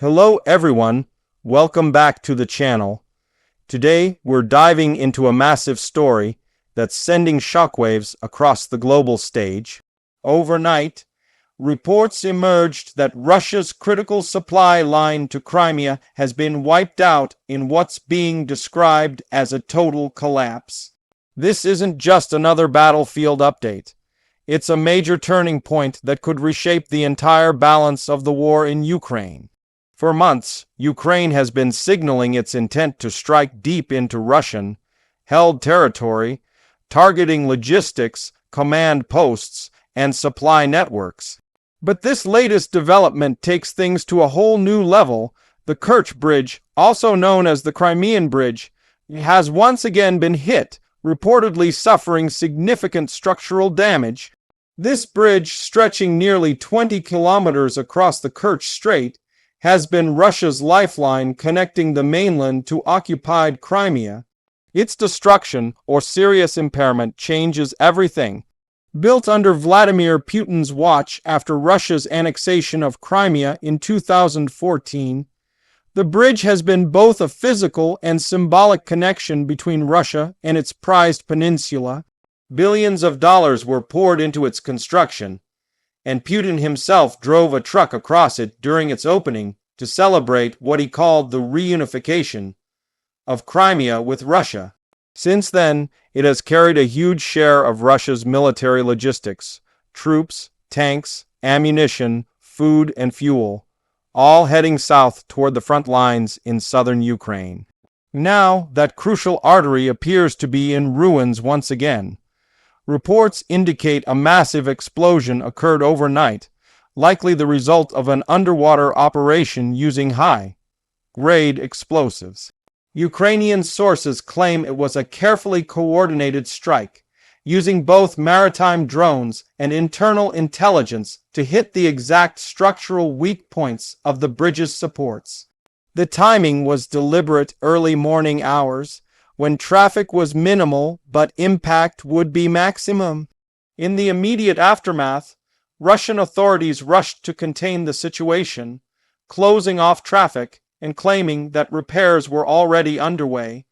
Hello everyone, welcome back to the channel. Today we're diving into a massive story that's sending shockwaves across the global stage. Overnight, reports emerged that Russia's critical supply line to Crimea has been wiped out in what's being described as a total collapse. This isn't just another battlefield update. It's a major turning point that could reshape the entire balance of the war in Ukraine. For months, Ukraine has been signaling its intent to strike deep into Russian-held territory, targeting logistics, command posts, and supply networks. But this latest development takes things to a whole new level. The Kerch Bridge, also known as the Crimean Bridge, has once again been hit, reportedly suffering significant structural damage. This bridge, stretching nearly 20 kilometers across the Kerch Strait, has been Russia's lifeline connecting the mainland to occupied Crimea. Its destruction or serious impairment changes everything. Built under Vladimir Putin's watch after Russia's annexation of Crimea in 2014, the bridge has been both a physical and symbolic connection between Russia and its prized peninsula. Billions of dollars were poured into its construction, and Putin himself drove a truck across it during its opening to celebrate what he called the reunification of Crimea with Russia. Since then, it has carried a huge share of Russia's military logistics, troops, tanks, ammunition, food, and fuel, all heading south toward the front lines in southern Ukraine. Now, that crucial artery appears to be in ruins once again. Reports indicate a massive explosion occurred overnight, likely the result of an underwater operation using high-grade explosives. Ukrainian sources claim it was a carefully coordinated strike, using both maritime drones and internal intelligence to hit the exact structural weak points of the bridge's supports. The timing was deliberate early morning hours, when traffic was minimal but impact would be maximum. In the immediate aftermath, Russian authorities rushed to contain the situation, closing off traffic and claiming that repairs were already underway.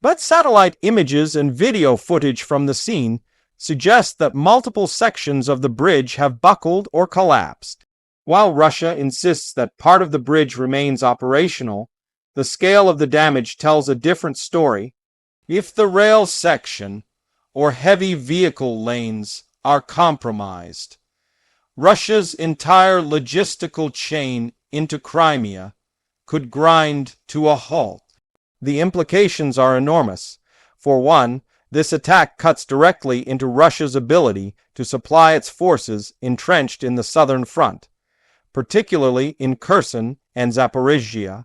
But satellite images and video footage from the scene suggest that multiple sections of the bridge have buckled or collapsed. While Russia insists that part of the bridge remains operational, the scale of the damage tells a different story. If the rail section or heavy vehicle lanes are compromised, Russia's entire logistical chain into Crimea could grind to a halt. The implications are enormous. For one, this attack cuts directly into Russia's ability to supply its forces entrenched in the southern front, particularly in Kherson and Zaporizhzhia.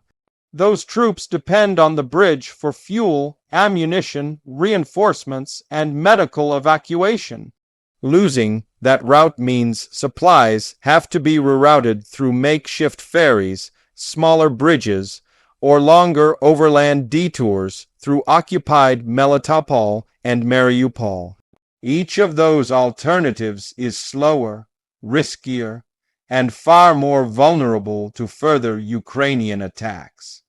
Those troops depend on the bridge for fuel, ammunition, reinforcements, and medical evacuation. Losing that route means supplies have to be rerouted through makeshift ferries, smaller bridges, or longer overland detours through occupied Melitopol and Mariupol. Each of those alternatives is slower, riskier, and far more vulnerable to further Ukrainian attacks.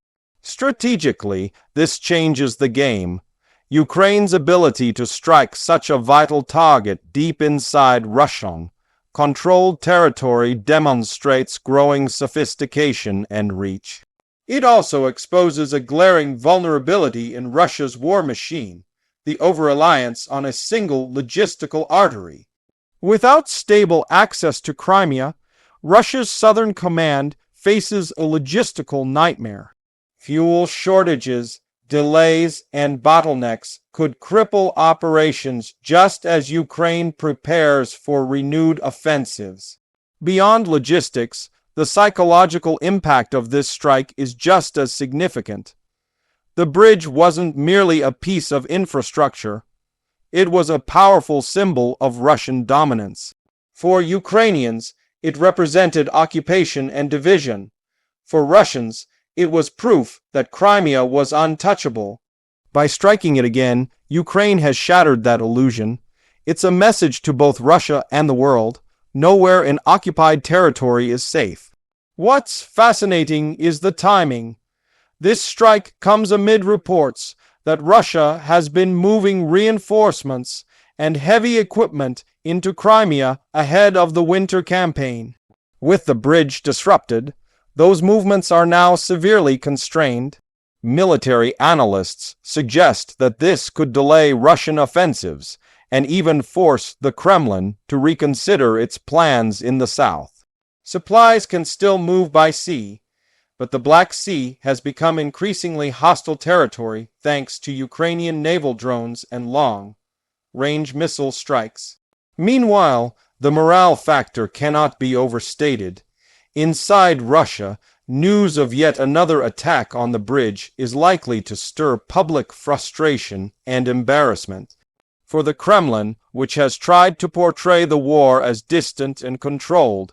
Strategically, this changes the game. Ukraine's ability to strike such a vital target deep inside Russian-controlled territory demonstrates growing sophistication and reach. It also exposes a glaring vulnerability in Russia's war machine, the over-reliance on a single logistical artery. Without stable access to Crimea, Russia's southern command faces a logistical nightmare. Fuel shortages, delays, and bottlenecks could cripple operations just as Ukraine prepares for renewed offensives. Beyond logistics, the psychological impact of this strike is just as significant. The bridge wasn't merely a piece of infrastructure. It was a powerful symbol of Russian dominance. For Ukrainians, it represented occupation and division. For Russians, it was proof that Crimea was untouchable. By striking it again, Ukraine has shattered that illusion. It's a message to both Russia and the world. Nowhere in occupied territory is safe. What's fascinating is the timing. This strike comes amid reports that Russia has been moving reinforcements and heavy equipment into Crimea ahead of the winter campaign. With the bridge disrupted, those movements are now severely constrained. Military analysts suggest that this could delay Russian offensives and even force the Kremlin to reconsider its plans in the south. Supplies can still move by sea, but the Black Sea has become increasingly hostile territory thanks to Ukrainian naval drones and long-range missile strikes. Meanwhile, the morale factor cannot be overstated. Inside Russia, news of yet another attack on the bridge is likely to stir public frustration and embarrassment. For the Kremlin, which has tried to portray the war as distant and controlled,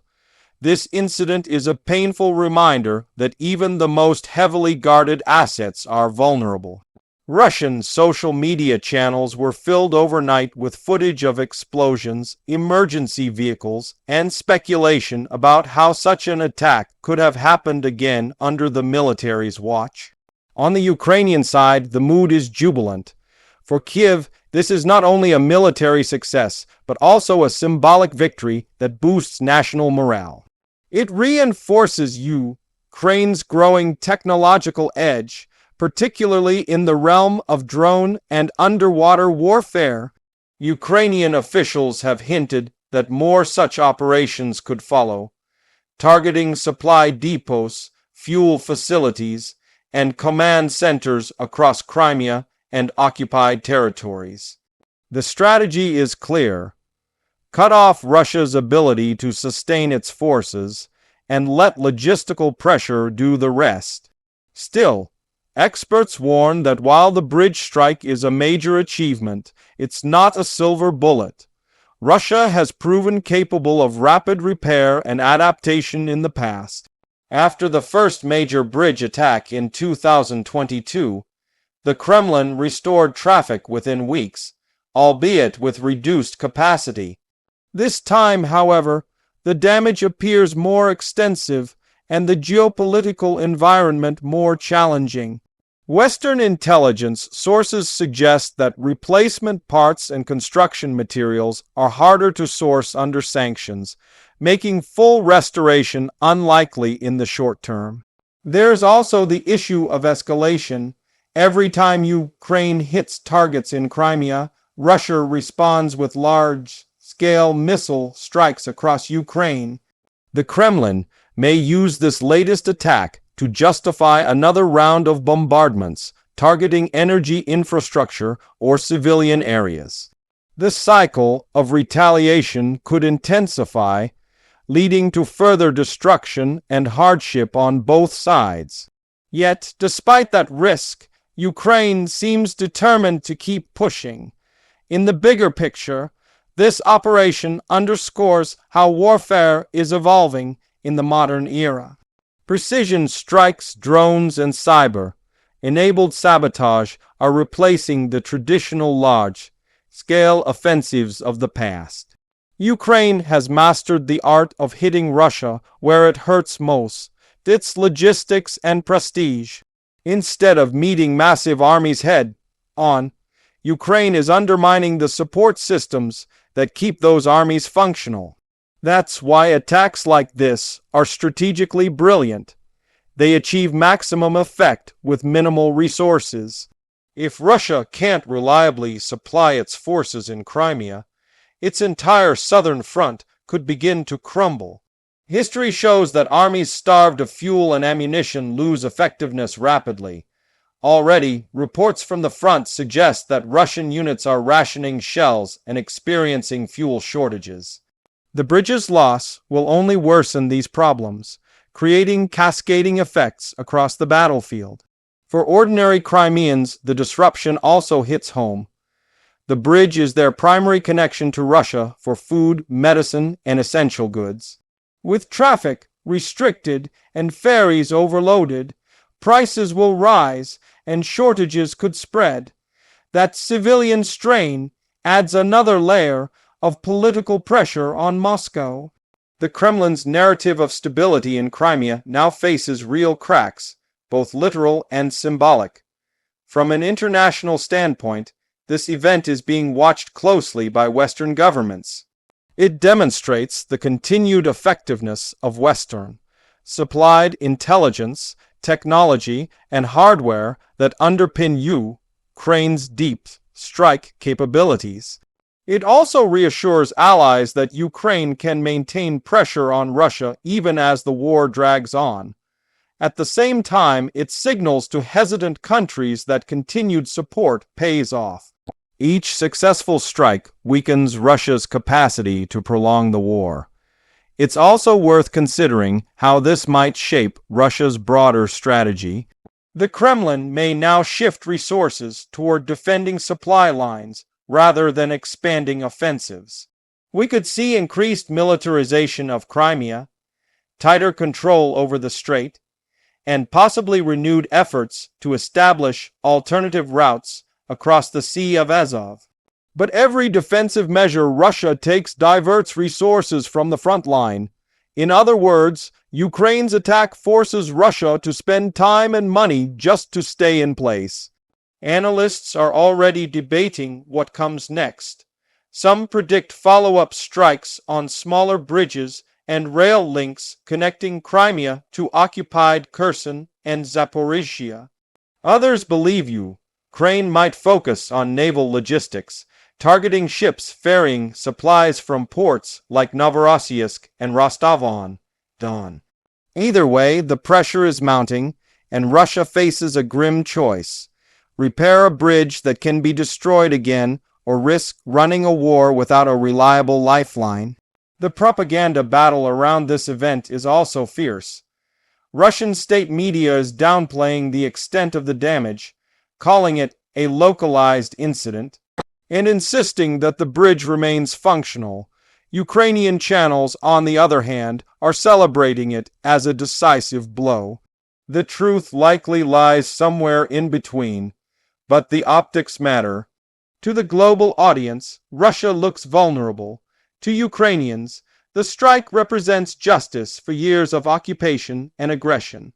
this incident is a painful reminder that even the most heavily guarded assets are vulnerable. Russian social media channels were filled overnight with footage of explosions, emergency vehicles, and speculation about how such an attack could have happened again under the military's watch. On the Ukrainian side, the mood is jubilant. For Kiev, this is not only a military success, but also a symbolic victory that boosts national morale. It reinforces Ukraine's growing technological edge, particularly in the realm of drone and underwater warfare. Ukrainian officials have hinted that more such operations could follow, targeting supply depots, fuel facilities, and command centers across Crimea and occupied territories. The strategy is clear. Cut off Russia's ability to sustain its forces and let logistical pressure do the rest. Still, experts warn that while the bridge strike is a major achievement, it's not a silver bullet. Russia has proven capable of rapid repair and adaptation in the past. After the first major bridge attack in 2022, the Kremlin restored traffic within weeks, albeit with reduced capacity. This time, however, the damage appears more extensive and the geopolitical environment more challenging. Western intelligence sources suggest that replacement parts and construction materials are harder to source under sanctions, making full restoration unlikely in the short term. There's also the issue of escalation. Every time Ukraine hits targets in Crimea, Russia responds with large-scale missile strikes across Ukraine. The Kremlin may use this latest attack to justify another round of bombardments, targeting energy infrastructure or civilian areas. This cycle of retaliation could intensify, leading to further destruction and hardship on both sides. Yet, despite that risk, Ukraine seems determined to keep pushing. In the bigger picture, this operation underscores how warfare is evolving in the modern era. Precision strikes, drones, and cyber-enabled sabotage are replacing the traditional large-scale offensives of the past. Ukraine has mastered the art of hitting Russia where it hurts most, its logistics and prestige. Instead of meeting massive armies head-on, Ukraine is undermining the support systems that keep those armies functional. That's why attacks like this are strategically brilliant. They achieve maximum effect with minimal resources. If Russia can't reliably supply its forces in Crimea, its entire southern front could begin to crumble. History shows that armies starved of fuel and ammunition lose effectiveness rapidly. Already, reports from the front suggest that Russian units are rationing shells and experiencing fuel shortages. The bridge's loss will only worsen these problems, creating cascading effects across the battlefield. For ordinary Crimeans, the disruption also hits home. The bridge is their primary connection to Russia for food, medicine, and essential goods. With traffic restricted and ferries overloaded, prices will rise and shortages could spread. That civilian strain adds another layer of political pressure on Moscow. The Kremlin's narrative of stability in Crimea now faces real cracks, both literal and symbolic. From an international standpoint, this event is being watched closely by Western governments. It demonstrates the continued effectiveness of Western supplied intelligence, technology, and hardware that underpin Ukraine's deep strike capabilities. It also reassures allies that Ukraine can maintain pressure on Russia even as the war drags on. At the same time, it signals to hesitant countries that continued support pays off. Each successful strike weakens Russia's capacity to prolong the war. It's also worth considering how this might shape Russia's broader strategy. The Kremlin may now shift resources toward defending supply lines rather than expanding offensives. We could see increased militarization of Crimea, tighter control over the strait, and possibly renewed efforts to establish alternative routes across the Sea of Azov. But every defensive measure Russia takes diverts resources from the front line. In other words, Ukraine's attack forces Russia to spend time and money just to stay in place. Analysts are already debating what comes next. Some predict follow-up strikes on smaller bridges and rail links connecting Crimea to occupied Kherson and Zaporizhia. Others believe Ukraine might focus on naval logistics, targeting ships ferrying supplies from ports like Novorossiysk and Rostov-on-Don. Either way, the pressure is mounting, and Russia faces a grim choice: repair a bridge that can be destroyed again, or risk running a war without a reliable lifeline. The propaganda battle around this event is also fierce. Russian state media is downplaying the extent of the damage, calling it a localized incident, and insisting that the bridge remains functional. Ukrainian channels, on the other hand, are celebrating it as a decisive blow. The truth likely lies somewhere in between, but the optics matter. To the global audience, Russia looks vulnerable. To Ukrainians, the strike represents justice for years of occupation and aggression.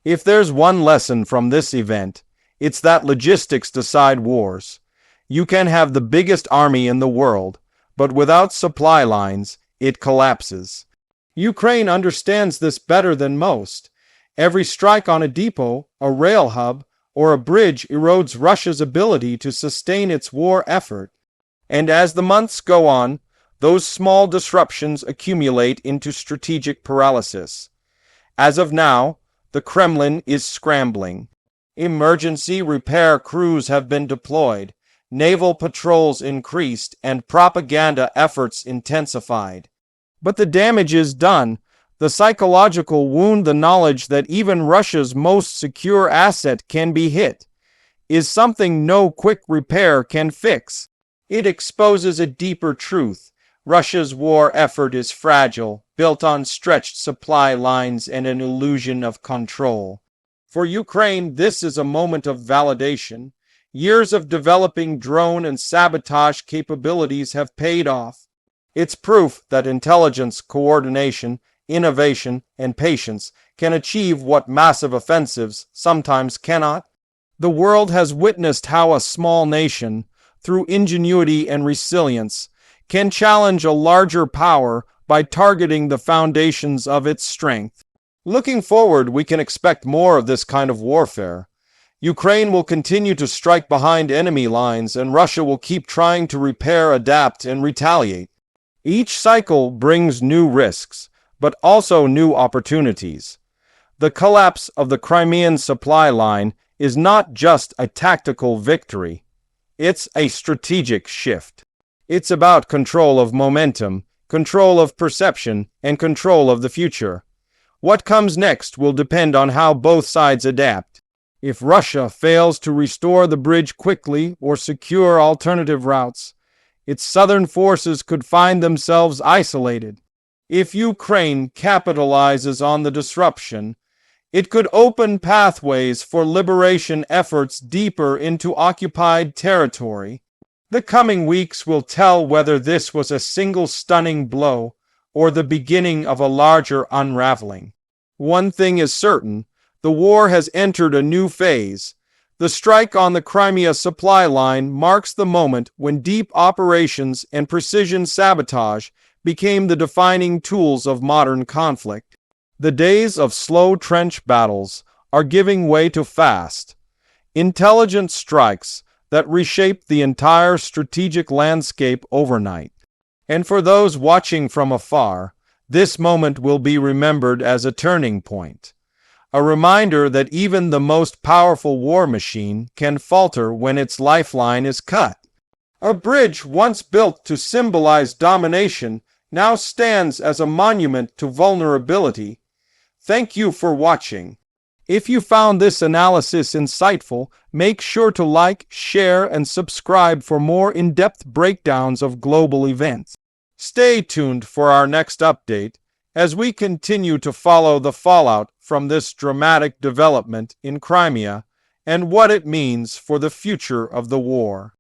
If there's one lesson from this event, it's that logistics decide wars. You can have the biggest army in the world, but without supply lines, it collapses. Ukraine understands this better than most. Every strike on a depot, a rail hub, or a bridge erodes Russia's ability to sustain its war effort. And as the months go on, those small disruptions accumulate into strategic paralysis. As of now, the Kremlin is scrambling. Emergency repair crews have been deployed, naval patrols increased, and propaganda efforts intensified. But the damage is done. The psychological wound, the knowledge that even Russia's most secure asset can be hit, is something no quick repair can fix. It exposes a deeper truth. Russia's war effort is fragile, built on stretched supply lines and an illusion of control. For Ukraine, this is a moment of validation. Years of developing drone and sabotage capabilities have paid off. It's proof that intelligence, coordination, innovation, and patience can achieve what massive offensives sometimes cannot. The world has witnessed how a small nation, through ingenuity and resilience, can challenge a larger power by targeting the foundations of its strength. Looking forward, we can expect more of this kind of warfare. Ukraine will continue to strike behind enemy lines, and Russia will keep trying to repair, adapt, and retaliate. Each cycle brings new risks, but also new opportunities. The collapse of the Crimean supply line is not just a tactical victory. It's a strategic shift. It's about control of momentum, control of perception, and control of the future. What comes next will depend on how both sides adapt. If Russia fails to restore the bridge quickly or secure alternative routes, its southern forces could find themselves isolated. If Ukraine capitalizes on the disruption, it could open pathways for liberation efforts deeper into occupied territory. The coming weeks will tell whether this was a single stunning blow or the beginning of a larger unraveling. One thing is certain, the war has entered a new phase. The strike on the Crimea supply line marks the moment when deep operations and precision sabotage became the defining tools of modern conflict. The days of slow trench battles are giving way to fast, intelligent strikes that reshape the entire strategic landscape overnight. And for those watching from afar, this moment will be remembered as a turning point, a reminder that even the most powerful war machine can falter when its lifeline is cut. A bridge once built to symbolize domination now stands as a monument to vulnerability. Thank you for watching. If you found this analysis insightful, make sure to like, share, and subscribe for more in-depth breakdowns of global events. Stay tuned for our next update as we continue to follow the fallout from this dramatic development in Crimea and what it means for the future of the war.